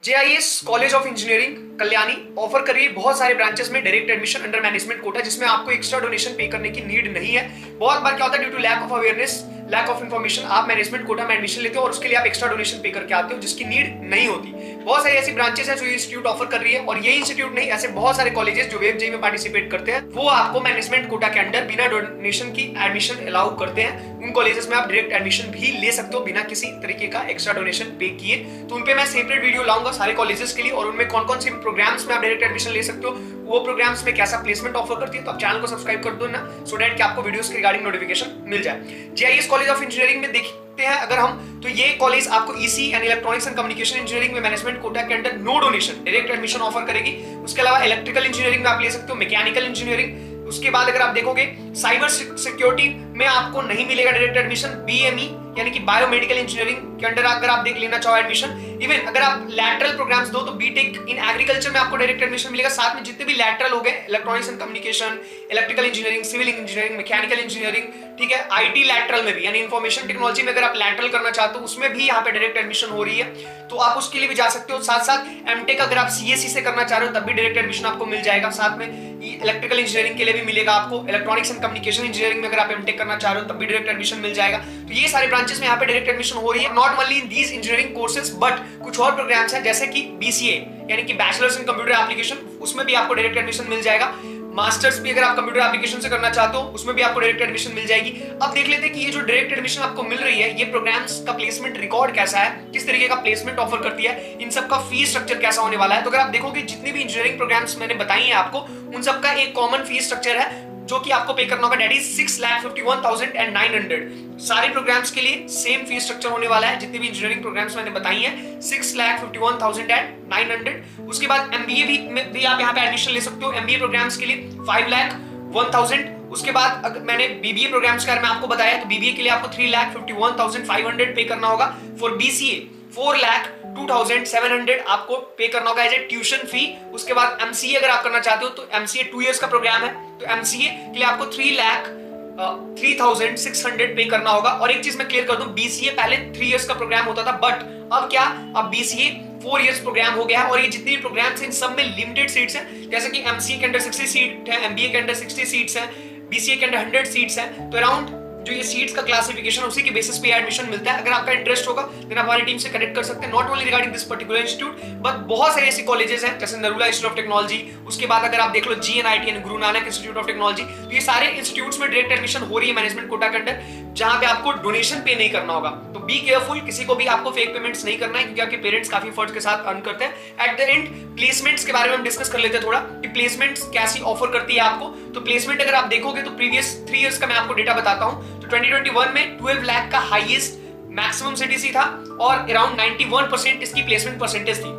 JIS college of engineering Kalyani offer कर रही है बहुत सारे ब्रांचेस में direct admission under management quota, जिसमें आपको एक्स्ट्रा डोनेशन पे करने की नीड नहीं है। बहुत बार क्या होता है, due to lack of awareness, lack of information, आप मैनेजमेंट कोटा में एडमिशन लेते हो और उसके लिए आप एक्स्ट्रा डोनेशन पे करके आते हो, जिसकी नीड नहीं होती। बहुत सारी ऐसी ब्रांचेस है जो इंस्टीट्यूट ऑफर कर रही है, और ये इंस्टीट्यूट नहीं, ऐसे बहुत सारे कॉलेजेस जो वेब जेई में पार्टिसिपेट करते हैं, वो आपको मैनेजमेंट कोटा के अंडर बिना डोनेशन की एडमिशन अलाउ करते हैं। उन कॉलेजेस में आप डायरेक्ट एडमिशन भी ले सकते हो बिना किसी तरीके का एक्स्ट्रा डोनेशन पे किए। तो उन पे मैं सेपरेट वीडियो लाऊंगा सारे कॉलेजेस के लिए, और उनमें कौन कौन से प्रोग्राम्स में आप डायरेक्ट एडमिशन ले सकते हो, वो प्रोग्राम्स में कैसा प्लेसमेंट ऑफर करती है। तो आप चैनल को सब्सक्राइब कर दो ना, सो दैट कि आपको वीडियोस के रिगार्डिंग नोटिफिकेशन मिल जाए। JIS कॉलेज ऑफ इंजीनियरिंग में देखते हैं अगर हम, तो ये कॉलेज आपको EC यानी इलेक्ट्रॉनिक्स एंड कम्युनिकेशन इंजीनियरिंग में मैनेजमेंट कोटा के under no donation direct admission offer करेगी। उसके अलावा इलेक्ट्रिकल इंजीनियरिंग में आप ले सकते हो, मैकेनिकल इंजीनियरिंग, उसके बाद अगर आप देखोगे साइबर सिक्योरिटी में आपको नहीं मिलेगा डायरेक्ट एडमिशन। BME यानी कि बायोमेडिकल इंजीनियरिंग के अंडर अगर आप देख लेना चाहो एडमिशन, इवन अगर आप लैटरल प्रोग्राम्स दो तो बीटेक इन एग्रीकल्चर में आपको डायरेक्ट एडमिशन मिलेगा। साथ में जितने भी लैटरल हो गए, electronics and communication, electrical engineering, civil engineering, mechanical engineering, ठीक है, IT लैटरल में भी यानी इन्फॉर्मेशन टेक्नोलॉजी में अगर आप लैटरल करना चाहते हो, उसमें भी यहाँ पे डायरेक्ट एडमिशन हो रही है, तो आप उसके लिए भी जा सकते हो। साथ साथ MTech अगर आप CSE से करना चाह रहे हो तब भी डायरेक्ट एडमिशन आपको मिल जाएगा। साथ में इलेक्ट्रिकल इंजीनियरिंग के लिए भी मिलेगा आपको, इलेक्ट्रॉनिक्स एंड कम्युनिकेशन इंजीनियरिंग में अगर आप MTech करना चाह रहे हो तब भी डायरेक्ट एडमिशन मिल जाएगा। तो ये सारे ब्रांचेस में यहाँ पे डायरेक्ट एडमिशन हो रही है। Not only in these engineering courses but कुछ और प्रोग्राम्स हैं जैसे कि BCA यानी कि बैचलर्स इन कंप्यूटर एप्लीकेशन, उसमें भी आपको डायरेक्ट एडमिशन मिल जाएगा। मास्टर्स भी अगर आप कंप्यूटर एप्लीकेशन से करना चाहते हो उसमें भी आपको डायरेक्ट एडमिशन मिल जाएगी। अब देख लेते हैं कि ये जो डायरेक्ट एडमिशन आपको मिल रही है, ये प्रोग्राम्स का प्लेसमेंट रिकॉर्ड कैसा है, किस तरीके का प्लेसमेंट ऑफर करती है, इन सब का फीस स्ट्रक्चर कैसा होने वाला है। तो अगर आप देखोगे जितनी भी इंजीनियरिंग प्रोग्राम्स मैंने बताई हैं आपको, उन सब का एक कॉमन फीस स्ट्रक्चर है जो कि आपको पे करना होगा, दैट इज 6,51,900। सारे प्रोग्राम्स के लिए सेम फीस स्ट्रक्चर होने वाला है, जितनी भी इंजीनियरिंग प्रोग्राम्स मैंने बताई हैं, 6,51,900। उसके बाद MBA भी आप यहाँ पे एडमिशन ले सकते हो, MBA प्रोग्राम्स के लिए 5,01,000। उसके बाद अगर मैंने BBA प्रोग्राम्स के बारे में आपको बताया, तो BBA के लिए आपको 3,51,500 पे करना होगा। फॉर BCA 4,02,700 आपको पे करना होगा एज ए ट्यूशन फी। उसके बाद MCA अगर आप करना चाहते हो तो MCA 2 इयर्स का प्रोग्राम है, तो MCA के लिए आपको 3,03,600 पे करना होगा। और एक चीज मैं क्लियर कर दूं, BCA पहले 3 इयर्स का प्रोग्राम होता था, बट अब क्या, अब BCA 4 इयर्स प्रोग्राम हो गया है। और ये जितनी भी प्रोग्राम्स हैं इन सब में लिमिटेड सीट्स हैं, जैसे कि MCA के अंडर 60 सीट है, MBA के अंडर 60 सीट्स हैं, BCA के अंडर 100 सीट्स हैं। तो अराउंड जो ये सीट्स का क्लासिफिकेशन उसी के बेसिस पे एडमिशन मिलता है। अगर आपका इंटरेस्ट होगा देन आप हमारी टीम से कनेक्ट कर सकते हैं, not only regarding this particular institute but बहुत सारे ऐसे कॉलेजेस हैं जैसे नरूला इंस्टीट्यूट ऑफ टेक्नोलॉजी। उसके बाद अगर आप देख लो GNIT यानी Guru Nanak institute of technology, तो ये सारे इंस्टीट्यूट्स में डायरेक्ट एडमिशन हो रही है मैनेजमेंट कोटा के अंडर, जहां पे आपको डोनेशन पे नहीं करना होगा। तो बी केयरफुल, किसी को भी आपको फेक पेमेंट्स नहीं करना है, क्योंकि आपके पेरेंट्स काफी एफर्ट्स के साथ अर्न करते हैं। एट द एंड प्लेसमेंट्स के बारे में हम डिस्कस कर लेते हैं थोड़ा, कि प्लेसमेंट्स कैसी ऑफर करती है आपको। तो प्लेसमेंट अगर आप देखोगे तो प्रीवियस 3 इयर्स का मैं आपको डेटा बताता हूं, तो 2021 में 12 लाख का हाईएस्ट मैक्सिमम CTC था, और अराउंड 91% इसकी प्लेसमेंट परसेंटेज थी,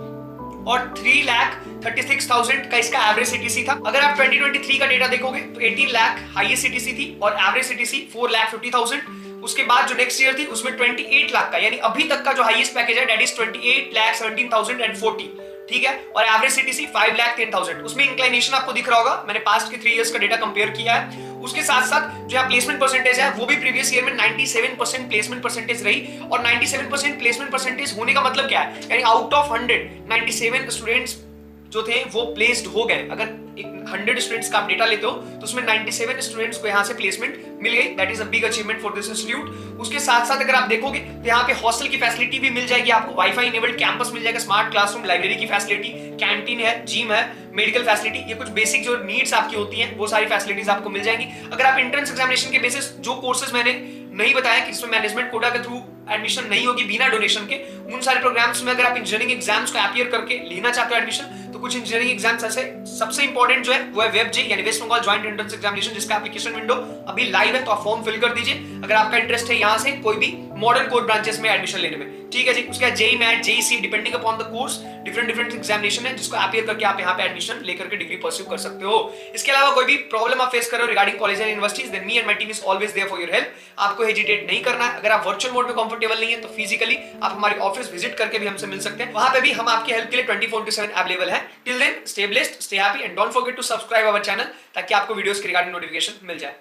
और 3,36,000 का इसका एवरेज CTC था। अगर आप 2023 का डेटा देखोगे तो 18 लाख हाईएस्ट CTC थी और एवरेज CTC 4,50,000। उसके बाद जो नेक्स्ट ईयर थी उसमें 28 लाख का, यानी अभी तक का जो हाईएस्ट पैकेज है दैट इज 28,17,040, ठीक है, और एवरेज CTC 5,10,000। उसमें इंक्लाइनेशन आपको दिख रहा होगा, मैंने पास्ट के 3 इयर्स का डेटा कंपेयर किया है। उसके साथ साथ जो प्लेसमेंट परसेंटेज है वो भी प्रीवियस ईयर में 97% प्लेसमेंट परसेंटेज रही, और 97% प्लेसमेंट परसेंटेज होने का मतलब क्या है, यानी आउट ऑफ 100 97 स्टूडेंट्स जो थे वो प्लेस्ड हो गए। अगर 100 स्टूडेंट्स का आप डेटा लेते हो तो उसमें 97 स्टूडेंट्स को यहाँ से प्लेसमेंट मिल गई, that is a big achievement for this institute. उसके साथ साथ अगर आप देखोगे तो यहाँ पे हॉस्टल की फैसिलिटी भी मिल जाएगी आपको, वाईफाई इनेबल्ड कैंपस मिल जाएगा, स्मार्ट क्लासरूम, लाइब्रेरी की फैसिलिटी, कैंटीन है, जिम है, मेडिकल फैसिलिटी, ये कुछ बेसिक जो नीड्स आपकी होती हैं वो सारी फैसिलिटीज आपको मिल जाएंगी। अगर आप एंट्रेंस एग्जामिनेशन के बेसिस जो कोर्सेज मैंने नहीं बताया कि इसमें मैनेजमेंट कोटा के थ्रू एडमिशन नहीं होगी बिना डोनेशन के, उन सारे प्रोग्राम्स में अगर आप इंजीनियरिंग एग्जाम्स को अपीयर करके लेना चाहते हो एडमिशन, तो कुछ इंजीनियरिंग एग्जाम्स ऐसे सबसे इंपॉर्टेंट जो है वो है वेब जेई यानी West Bengal joint entrance examination, जिसका एप्लीकेशन विंडो अभी लाइव है, तो आप फॉर्म फिल कर दीजिए अगर आपका इंटरेस्ट है यहाँ से कोई भी मॉडर्न कोर ब्रांचेस में एडमिशन लेने में, ठीक है जी। उसके बाद JEE MAT, JEC depending upon the course different examination है, जिसको अपीयर करके आप यहाँ पे एडमिशन लेकर के डिग्री परस्यू कर सकते हो। इसके अलावा कोई भी प्रॉब्लम आप फेस कर रहे हो regarding college and universities, then me and my team is always there for your help. आपको हेजिटेट नहीं करना है। अगर आप वर्चुअल मोड में कंफर्टेबल नहीं है तो फिजिकली आप हमारे ऑफिस विजिट करके भी हमसे मिल सकते हैं, वहां पे भी हम आपकी हेल्प के लिए 24/7 अवेलेबल है। Till then stay blessed, stay happy and don't forget to subscribe our channel, ताकि आपको वीडियोस के रिगार्डिंग नोटिफिकेशन मिल जाए।